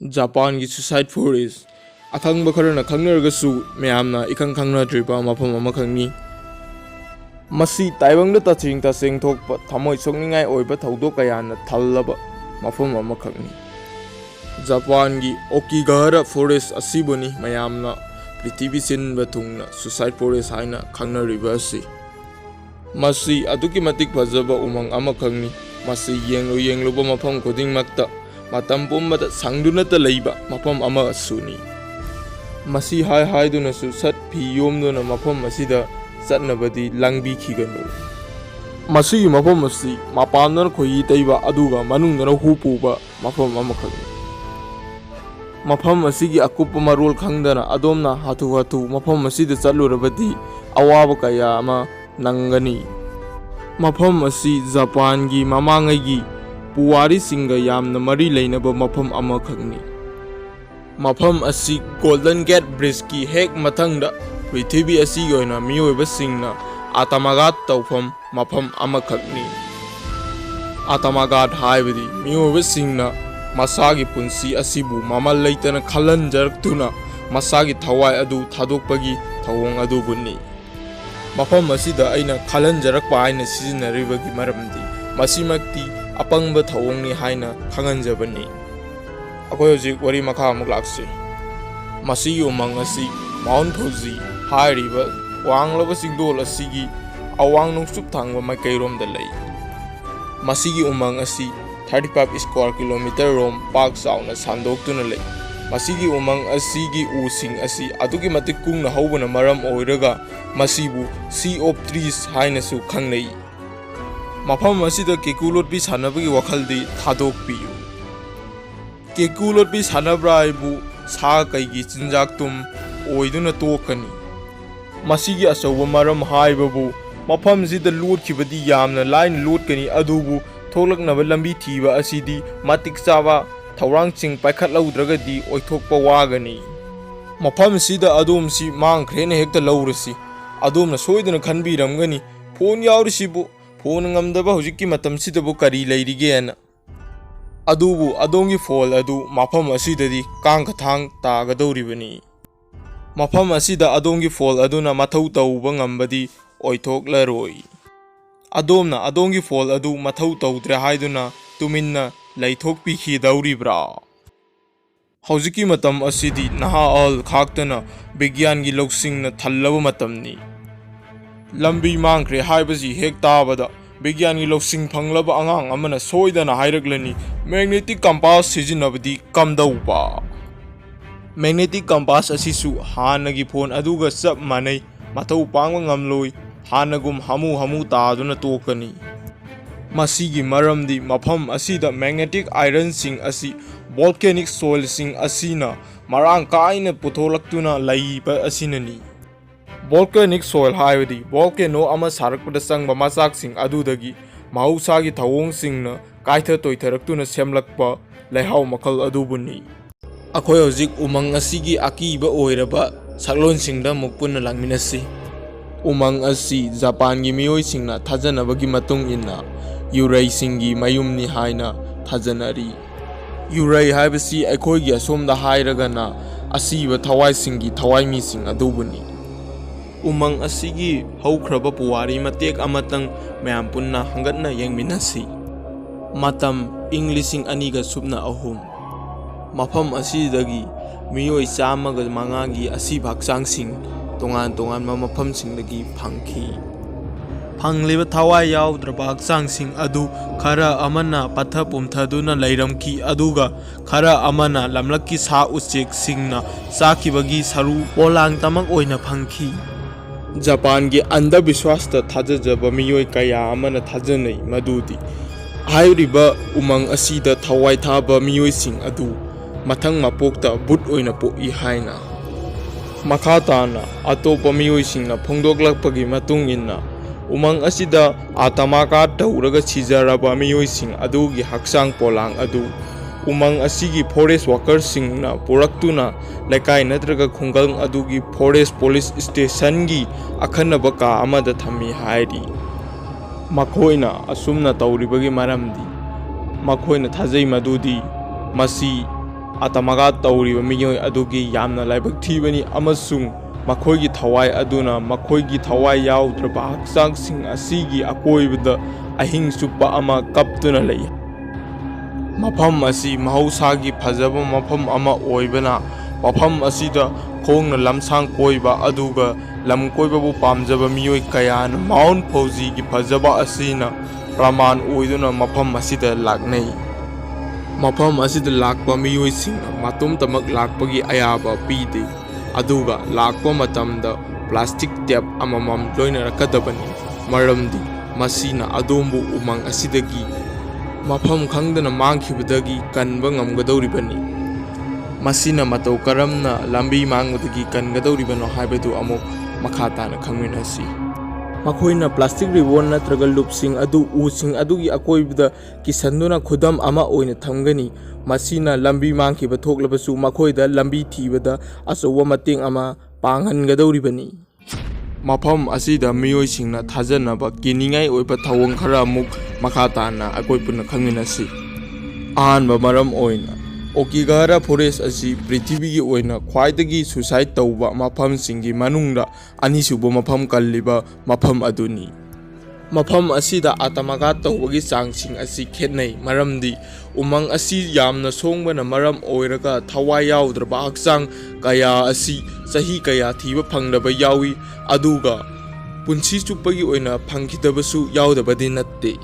Japan की suicide forest अखंग Kharna खंगनरगसु मयामना इखंग खंगनद्रिबा मफम अमा खंगनी मसी ताइबंग तचिंग तसिंग थोक थमोय सोंगनिंगाय ओइबा थौदोक कयाना थल्लबा मफम अमा खंगनी जापान की ओकिगारा फॉरेस्ट असिबुनी मयामना पृथ्वी सिनबा थुंगना सुसाइड फॉरेस्ट हाइना खंगनरिबा असि मसी अदुकी मतिक फजबा उमंग अमा खंगनी मसी येंगलुबा मफम खुदिंगमक्ता मतम पुंबदा संगदुनता लैबा मफम अमा असुनी मसी हाय हायदुनसु सत फी योमदुना मफम असिदा चटनबदी लंगबी खिगनु मसी मफम असि मपानदन खोई तैबा अदुगा मनुंगदन हुपुबा मफम अमा खंगनी मफम असिगी अकुप मरोल खंगदना अदोमना हाथु हाथु मफम असिदा चलुरबदी अवाब कया अमा नंगनी मफम असी जापान की ममांगैगी पुवारी सिंगा यामना मरी लेनबा मफम अमा खंगनी मफम असी गोल्डन गेट ब्रिज की हेक मथंगदा पृथ्वी असी गोइना मियोइबा सिंगना आतमागात तौफम मफम अमा खंगनी आतमागात हाइबदी मियोइबा सिंगना मसागी पुंसी असिबु ममल लेतना खलंजरक्तुना मसागी थवाय अदु थादोकपगी थवोंग अदुबुनी मफम असिदा अइना खलंजरकपा हाइना सिजनरिबगी मरमदी मसिमक्ति अपंग थवोंगनी हाइना खंगनजबनी अखोय हजिक वरी मखा अमुक लाक्से मसिगी उमंग असि माउंट फुजी हाइरिबा वांगलबा सिंगदोल असिगी अवांग नुंगसुप थांगबा माइकैरोमदा लई मसिगी उमंग असि 35 स्क्वायर किलोमीटर रोम पाक चाउना सांदोक्तुना लई मसिगी उमंग असिगी उसिंग असि अदुगी मतिक कुंगना हौबना मरम ओइरगा मसिबु सी ऑफ ट्रीज हाइनसु खंगनै मफम असिदा केकुलोटपी सानबगी वखलदी थादोकपियु केकुलोटपी सानब्राइबु सा कैगी चिंजाक्तुम ओइदुना तोकनी मसिगी असौबा मरम हाइबबु मफम सिदा लोटखिबदी यामना लाइन लोटकनी अदुबु थोलकनबा लंबी थीबा असिदी मतिक चाबा थौरांगचिंग पाइखटलौद्रगदी ओइथोकपा वागनी मफम सिदा अदोमसी मांगख्रेना हेक्ता लौरसी अदोमना सोइदना खनबिरमगनी फोन यावरिसिबु phone ngamdaba hojikki matamsidabo kari leirigena adubu adongi fall adu mafam asidadi kangkhathang tagadoribani mafam asida adongi fall aduna mathau tauba ngambadi oithoklaroi adomna adongi fall adu mathau taudre haiduna tuminna leithokpikhi dauribra hojikki matam asidi naha al khaktana vigyan gi loksingna thallaba matamni lambi mangkre haibasi hek tabada vigyan gi loksing phanglaba angang amana soidana hairaglani magnetic compass sijinabadi kamdaupa magnetic compass asisu hanagi phone aduga chap manai mathau pangwa ngamloi hanagum hamu taduna tokani masigi maramdi mafam asida magnetic iron sing asi volcanic soil sing asina marang kaina putholakuna laiba asinani volcanic soil haibadi volcano ama sarakpada sangba masak sing adudagi mausagi thawong singna kaitha toitharaktuna semlakpa leihau makhal adubuni akhoy hojik umang asigi akiba oiraba saklon singda mukpunna langminasi umang asi japan gi miyoi singna thajanabagi matung inna yurai singi mayumni haina thajanari yurai haibasi akhoi gi asomda hairagana asiba thawai singi thawai mi sing adubuni umang asigi haukraba puwari matek amatang mayam punna hangatna yengminasi matam inglising aniga subna ahum mafam asidagi miyoi chamaga mangagi asiba haksang sing tongan mafam singdagi phangki phangliba thawai yaudraba haksang sing adu khara amana patha pumthaduna leiramki aduga khara amana lamlakki sa uchek singna sakibagi saru polang tamak oina phangki Japan की अंधविश्वास थाजजब मियोय कया अमन थाजनई मदुदी हाइरिबा उमंग असिदा थवाई थाबा मियोयसिंग अदु मथंग मपोक्ता बुट ओइना पोई हाइना मखाताना अतोपा मियोयसिंगना फोंदोकलकपगी मतुंग इन्ना उमंग असिदा आतमाका तौरगा सिजरबा मियोयसिंग अदुगी हक्सांग पोलांग अदु उमंग असिगी forest workers सिंगना पुरक्तुना लेकाई नत्रगा खुंगल अदुगी forest police station की अखनब का अमद थमी हाइरी मखोइना असुमना तौरिबगी मरमदी मखोइना थाजै मदुदी मसी ꯑꯇꯃꯒ ꯇꯧꯔꯤꯕ ꯃꯤꯑꯣꯏ ꯑꯗꯨꯒꯤ ꯌꯥꯝꯅ ꯂꯥꯏꯕꯛ ꯊꯤꯕꯅꯤ ꯑꯃꯁꯨꯡ ꯃꯈꯣꯏꯒꯤ ꯊꯋꯥꯏ ꯑꯗꯨꯅ ꯃꯈꯣꯏꯒꯤ ꯊꯋꯥꯏ ꯌꯥꯎꯗ꯭ꯔꯕ ꯍꯛꯆꯥꯡꯁꯤꯡ ꯑꯁꯤꯒꯤ ꯑꯀꯣꯏꯕꯗ ꯑꯍꯤꯡ ꯆꯨꯞꯄ ꯑꯃ ꯀꯞꯇꯨꯅ ꯂꯩ꯫ ꯃꯐꯝ ꯑꯁꯤ ꯃꯍꯧꯁꯥꯒꯤ ꯐꯖꯕ ꯃꯐꯝ ꯑꯃ ꯑꯣꯏꯕꯅ ꯃꯐꯝ ꯑꯁꯤꯗ ꯈꯣꯡꯅ ꯂꯝꯁꯥꯡ ꯀꯣꯏꯕ ꯑꯗꯨꯒ ꯂꯝ ꯀꯣꯏꯕꯕꯨ ꯄꯥꯝꯖꯕ ꯃꯤꯑꯣꯏ ꯀꯌꯥꯅ ꯃꯥꯎꯟꯠ ꯐꯧꯖꯤꯒꯤ ꯐꯖꯕ ꯑꯁꯤꯅ ꯄ꯭ꯔꯃꯥꯟ ꯑꯣꯏꯗꯨꯅ ꯃꯐꯝ ꯑꯁꯤꯗ ꯂꯥꯛꯅꯩ꯫ ꯃꯐꯝ ꯑꯁꯤꯗ ꯂꯥꯛꯄ ꯃꯤꯑꯣꯏꯁꯤꯡꯅ ꯃꯇꯣꯝꯇꯃꯛ ꯂꯥꯛꯄꯒꯤ ꯑꯌꯥꯕ ꯄꯤꯗꯦ ꯑꯗꯨꯒ ꯂꯥꯛꯄ ꯃꯇꯝꯗ ꯄ꯭ꯂꯥꯁꯇꯤꯛ ꯇꯦꯞ ꯑꯃꯃꯝ ꯂꯣꯏꯅꯔꯛꯀꯗꯕꯅꯤ ꯃꯔꯝꯗꯤ ꯃꯁꯤꯅ ꯑꯗꯣꯝꯕꯨ ꯎꯃꯪ ꯑꯁꯤꯗꯒꯤ ꯃꯐꯝ ꯈꯪꯗꯅ ꯃꯥꯡꯈꯤꯕꯗꯒꯤ ꯀꯟꯕ ꯉꯝꯒꯗꯧꯔꯤꯕꯅꯤ꯫ ꯃꯁꯤꯅ ꯃꯇꯧ ꯀꯔꯝꯅ ꯂꯝꯕꯤ ꯃꯥꯡꯕꯗꯒꯤ ꯀꯟꯒꯗꯧꯔꯤꯕꯅꯣ ꯍꯥꯏꯕꯗꯨ ꯑꯃꯨꯛ ꯃꯈꯥ ꯇꯥꯅ ꯈꯪꯃꯤꯟꯅꯁꯤ꯫ ꯃꯈꯣꯏꯅ ꯄ꯭ꯂꯥꯁꯇꯤꯛ ꯔꯤꯕꯣꯟ ꯅꯠꯇ꯭ꯔꯒ ꯂꯨꯞꯁꯤꯡ ꯑꯗꯨ ꯎꯁꯤꯡ ꯑꯗꯨꯒꯤ ꯑꯀꯣꯏꯕꯗ ꯀꯤꯁꯟꯗꯨꯅ ꯈꯨꯗꯝ ꯑꯃ ꯑꯣꯏꯅ ꯊꯝꯒꯅꯤ꯫ ꯃꯁꯤꯅ ꯂꯝꯕꯤ ꯃꯥꯡꯈꯤꯕ ꯊꯣꯛꯂꯕꯁꯨ ꯃꯈꯣꯏꯗ ꯂꯝꯕꯤ ꯊꯤꯕꯗ ꯑꯆꯧꯕ ꯃꯇꯦꯡ ꯑꯃ ꯄꯥꯡꯍꯟꯒꯗꯧꯔꯤꯕꯅꯤ꯫ ꯃꯐꯝ ꯑꯁꯤꯗ ꯃꯤꯑꯣꯏꯁꯤꯡꯅ ꯊꯥꯖꯅꯕ ꯀꯤꯅꯤꯡꯉꯥꯏ ꯑꯣꯏꯕ ꯊꯧꯑꯣꯡ ꯈꯔ ꯑꯃꯨꯛ ꯃꯈꯥ ꯇꯥꯅ ꯑꯩꯈꯣꯏ ꯄꯨꯟꯅ ꯈꯪꯃꯤꯟꯅꯁꯤ꯫ ꯑꯍꯥꯟꯕ ꯃꯔꯝ ꯑꯣꯏꯅ ꯑꯣꯀꯤꯒꯥꯍꯥꯔꯥ ꯐꯣꯔꯦꯁ ꯑꯁꯤ ꯄ꯭ꯔꯤꯊꯤꯕꯤꯒꯤ ꯑꯣꯏꯅ ꯈ꯭ꯋꯥꯏꯗꯒꯤ ꯁꯨꯁꯥꯏꯠ ꯇꯧꯕ ꯃꯐꯝꯁꯤꯡꯒꯤ ꯃꯅꯨꯡꯗ ꯑꯅꯤꯁꯨꯕ ꯃꯐꯝ ꯀꯜꯂꯤꯕ ꯃꯐꯝ ꯑꯗꯨꯅꯤ꯫ ꯃꯐꯝ ꯑꯁꯤꯗ ꯑꯇꯃꯒ ꯇꯧꯕꯒꯤ ꯆꯥꯡꯁꯤꯡ ꯑꯁꯤ ꯈꯦꯠꯅꯩ ꯃꯔꯝꯗꯤ ꯎꯃꯪ ꯑꯁꯤ ꯌꯥꯝꯅ ꯁꯣꯡꯕꯅ ꯃꯔꯝ ꯑꯣꯏꯔꯒ ꯊꯋꯥꯏ ꯌꯥꯎꯗ꯭ꯔꯕ ꯍꯛꯆꯥꯡ ꯀꯌꯥ ꯑꯁꯤ ꯆꯍꯤ ꯀꯌꯥ ꯊꯤꯕ ꯐꯪꯗꯕ ꯌꯥꯎꯏ ꯑꯗꯨꯒ ꯄꯨꯟꯁꯤ ꯆꯨꯞꯄꯒꯤ ꯑꯣꯏꯅ ꯐꯪꯈꯤꯗꯕꯁꯨ ꯌꯥꯎꯗꯕꯗꯤ ꯅꯠꯇꯦ꯫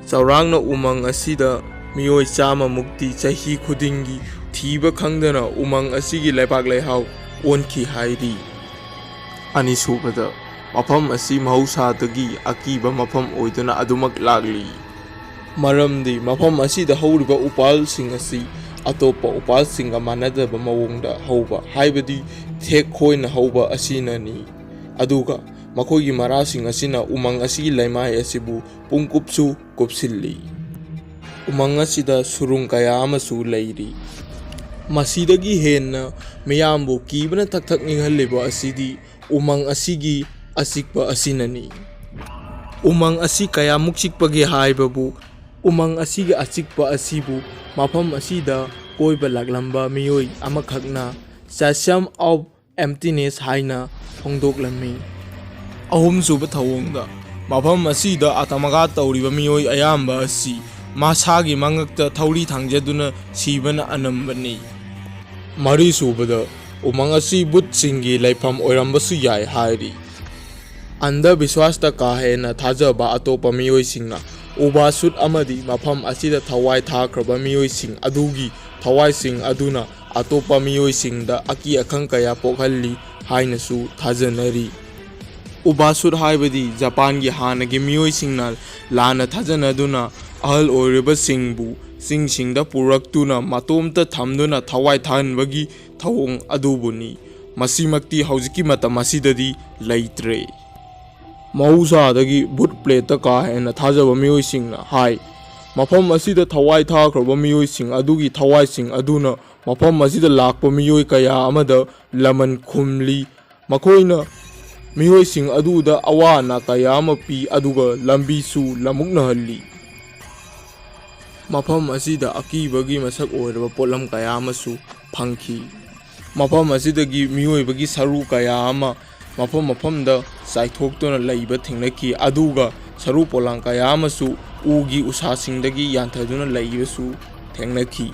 ꯆꯥꯎꯔꯥꯛꯅ ꯎꯃꯪ ꯑꯁꯤꯗ ꯃꯤꯑꯣꯏ 100ꯃꯨꯛꯇꯤ ꯆꯍꯤ ꯈꯨꯗꯤꯡꯒꯤ ꯊꯤꯕ ꯈꯪꯗꯅ ꯎꯃꯪ ꯑꯁꯤꯒꯤ ꯂꯩꯕꯥꯛ ꯂꯩꯍꯥꯎ ꯑꯣꯟꯈꯤ ꯍꯥꯏꯔꯤ꯫ ꯑꯅꯤꯁꯨꯕꯗ ꯃꯐꯝ ꯑꯁꯤ ꯃꯍꯧꯁꯥꯗꯒꯤ ꯑꯀꯤꯕ ꯃꯐꯝ ꯑꯣꯏꯗꯨꯅ ꯑꯗꯨꯃꯛ ꯂꯥꯛꯂꯤ ꯃꯔꯝꯗꯤ ꯃꯐꯝ ꯑꯁꯤꯗ ꯍꯧꯔꯤꯕ ꯎꯄꯥꯜꯁꯤꯡ ꯑꯁꯤ ꯑꯇꯣꯞꯄ ꯎꯄꯥꯜꯁꯤꯡꯒ ꯃꯥꯟꯅꯗꯕ ꯃꯑꯣꯡꯗ ꯍꯧꯕ ꯍꯥꯏꯕꯗꯤ ꯊꯦꯛ ꯈꯣꯏꯅ ꯍꯧꯕ ꯑꯁꯤꯅꯅꯤ ꯑꯗꯨꯒ ꯃꯈꯣꯏꯒꯤ ꯃꯔꯥꯁꯤꯡ ꯑꯁꯤꯅ ꯎꯃꯪ ꯑꯁꯤꯒꯤ ꯂꯩꯃꯥꯏ ꯑꯁꯤꯕꯨ ꯄꯨꯡꯀꯨꯞꯁꯨ ꯀꯨꯞꯁꯤꯜꯂꯤ꯫ ꯎꯃꯪ ꯑꯁꯤꯗ ꯁꯨꯔꯨꯡ ꯀꯌꯥ ꯑꯃꯁꯨ ꯂꯩꯔꯤ꯫ ꯃꯁꯤꯗꯒꯤ ꯍꯦꯟꯅ ꯃꯤꯌꯥꯝꯕꯨ ꯀꯤꯕꯅ ꯊꯛ-ꯊꯛ ꯅꯤꯡꯍꯜꯂꯤꯕ ꯑꯁꯤꯗꯤ ꯎꯃꯪ ꯑꯁꯤꯒꯤ ꯑꯆꯤꯛꯄ ꯑꯁꯤꯅꯅꯤ꯫ ꯎꯃꯪ ꯑꯁꯤ ꯀꯌꯥꯃꯨꯛ ꯆꯤꯛꯄꯒꯦ ꯍꯥꯏꯕꯕꯨ ꯎꯃꯪ ꯑꯁꯤꯒꯤ ꯑꯆꯤꯛꯄ ꯑꯁꯤꯕꯨ ꯃꯐꯝ ꯑꯁꯤꯗ ꯀꯣꯏꯕ ꯂꯥꯛꯂꯝꯕ ꯃꯤꯑꯣꯏ ꯑꯃꯈꯛꯅ ꯆꯥꯏꯁꯝ ꯑꯣꯐ ꯑꯦꯝꯇꯤꯅꯦꯁ ꯍꯥꯏꯅ ꯐꯣꯡꯗꯣꯛꯂꯝꯃꯤ꯫ ꯑꯍꯨꯝꯁꯨꯕ ꯊꯧꯑꯣꯡꯗ ꯃꯐꯝ ꯑꯁꯤꯗ ꯑꯇꯃꯒ ꯇꯧꯔꯤꯕ ꯃꯤꯑꯣꯏ ꯑꯌꯥꯝꯕ ꯑꯁꯤ ꯃꯁꯥꯒꯤ ꯃꯉꯛꯇ ꯊꯧꯔꯤ ꯊꯥꯡꯖꯗꯨꯅ ꯁꯤꯕꯅ ꯑꯅꯝꯕꯅꯤ꯫ ꯃꯔꯤꯁꯨꯕꯗ ꯎꯃꯪ ꯑꯁꯤ ꯚꯨꯠꯁꯤꯡꯒꯤ ꯂꯩꯐꯝ ꯑꯣꯏꯔꯝꯕꯁꯨ ꯌꯥꯏ ꯍꯥꯏꯔꯤ꯫ ꯑꯟꯙꯕꯤꯁ꯭ꯋꯥꯁꯇ ꯀꯥ ꯍꯦꯟꯅ ꯊꯥꯖꯕ ꯑꯇꯣꯞꯄ ꯃꯤꯑꯣꯏꯁꯤꯡꯅ ꯎꯕꯥꯁꯨꯠ ꯑꯃꯗꯤ ꯃꯐꯝ ꯑꯁꯤꯗ ꯊꯋꯥꯏ ꯊꯥꯈ꯭ꯔꯕ ꯃꯤꯑꯣꯏꯁꯤꯡ ꯑꯗꯨꯒꯤ ꯊꯋꯥꯏꯁꯤꯡ ꯑꯗꯨꯅ ꯑꯇꯣꯞꯄ ꯃꯤꯑꯣꯏꯁꯤꯡꯗ ꯑꯀꯤ ꯑꯈꯪ ꯀꯌꯥ ꯄꯣꯛꯍꯜꯂꯤ ꯍꯥꯏꯅꯁꯨ ꯊꯥꯖꯅꯔꯤ꯫ ꯎꯕꯥꯁꯨꯠ ꯍꯥꯏꯕꯗꯤ ꯖꯄꯥꯟꯒꯤ ꯍꯥꯟꯅꯒꯤ ꯃꯤꯑꯣꯏꯁꯤꯡꯅ ꯂꯥꯟꯅ ꯊꯥꯖꯅꯗꯨꯅ ꯑꯍꯜ ꯑꯣꯏꯔꯕꯁꯤꯡꯕꯨ ꯆꯤꯡꯁꯤꯡꯗ ꯄꯨꯔꯛꯇꯨꯅ ꯃꯇꯣꯝꯇ ꯊꯝꯗꯨꯅ ꯊꯋꯥꯏ ꯊꯥꯍꯟꯕꯒꯤ ꯊꯧꯑꯣꯡ ꯑꯗꯨꯕꯨꯅꯤ꯫ ꯃꯁꯤꯃꯛꯇꯤ ꯍꯧꯖꯤꯛꯀꯤ ꯃꯇꯝ ꯑꯁꯤꯗꯗꯤ ꯂꯩꯇ꯭ꯔꯦ꯫ ꯃꯍꯧꯁꯥꯗꯒꯤ ꯚꯨꯠ ꯄ꯭ꯔꯦꯇ ꯀꯥ ꯍꯦꯟꯅ ꯊꯥꯖꯕ ꯃꯤꯑꯣꯏꯁꯤꯡꯅ ꯍꯥꯏ ꯃꯐꯝ ꯑꯁꯤꯗ ꯊꯋꯥꯏ ꯊꯥꯈ꯭ꯔꯕ ꯃꯤꯑꯣꯏꯁꯤꯡ ꯑꯗꯨꯒꯤ ꯊꯋꯥꯏꯁꯤꯡ ꯑꯗꯨꯅ ꯃꯐꯝ ꯑꯁꯤꯗ ꯂꯥꯛꯄ ꯃꯤꯑꯣꯏ ꯀꯌꯥ ꯑꯃꯗ ꯂꯃꯟ ꯈꯨꯝꯂꯤ ꯃꯈꯣꯏꯅ ꯃꯤꯑꯣꯏꯁꯤꯡ ꯑꯗꯨꯗ ꯑꯋꯥ ꯑꯅꯥ ꯀꯌꯥ ꯑꯃ ꯄꯤ ꯑꯗꯨꯒ ꯂꯝꯕꯤꯁꯨ ꯂꯝꯃꯨꯛꯅꯍꯜꯂꯤ꯫ ꯃꯐꯝ ꯑꯁꯤꯗ ꯑꯀꯤꯕꯒꯤ ꯃꯁꯛ ꯑꯣꯏꯔꯕ ꯄꯣꯠꯂꯝ ꯀꯌꯥ ꯑꯃꯁꯨ ꯐꯪꯈꯤ꯫ ꯃꯐꯝ ꯑꯁꯤꯗꯒꯤ ꯃꯤꯑꯣꯏꯕꯒꯤ ꯁꯔꯨ ꯀꯌꯥ ꯑꯃ ꯃꯐꯝꯗ ꯆꯥꯏꯊꯣꯛꯇꯨꯅ ꯂꯩꯕ ꯊꯦꯡꯅꯈꯤ ꯑꯗꯨꯒ ꯁꯔꯨ ꯄꯣꯂꯥꯡ ꯀꯌꯥ ꯑꯃꯁꯨ ꯎꯒꯤ ꯎꯁꯥꯁꯤꯡꯗꯒꯤ ꯌꯥꯟꯊꯗꯨꯅ ꯂꯩꯕꯁꯨ ꯊꯦꯡꯅꯈꯤ꯫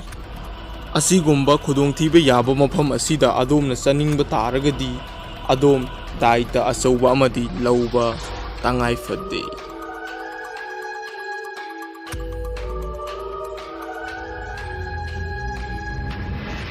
ꯑꯁꯤꯒꯨꯝꯕ ꯈꯨꯗꯣꯡꯊꯤꯕ ꯌꯥꯕ ꯃꯐꯝ ꯑꯁꯤꯗ ꯑꯗꯣꯝꯅ ꯆꯠꯅꯤꯡꯕ ꯇꯥꯔꯒꯗꯤ ꯑꯗꯣꯝ ꯗꯥꯏꯇ ꯑꯆꯧꯕ ꯑꯃꯗꯤ ꯂꯧꯕ ꯇꯉꯥꯏ ꯐꯗꯦ꯫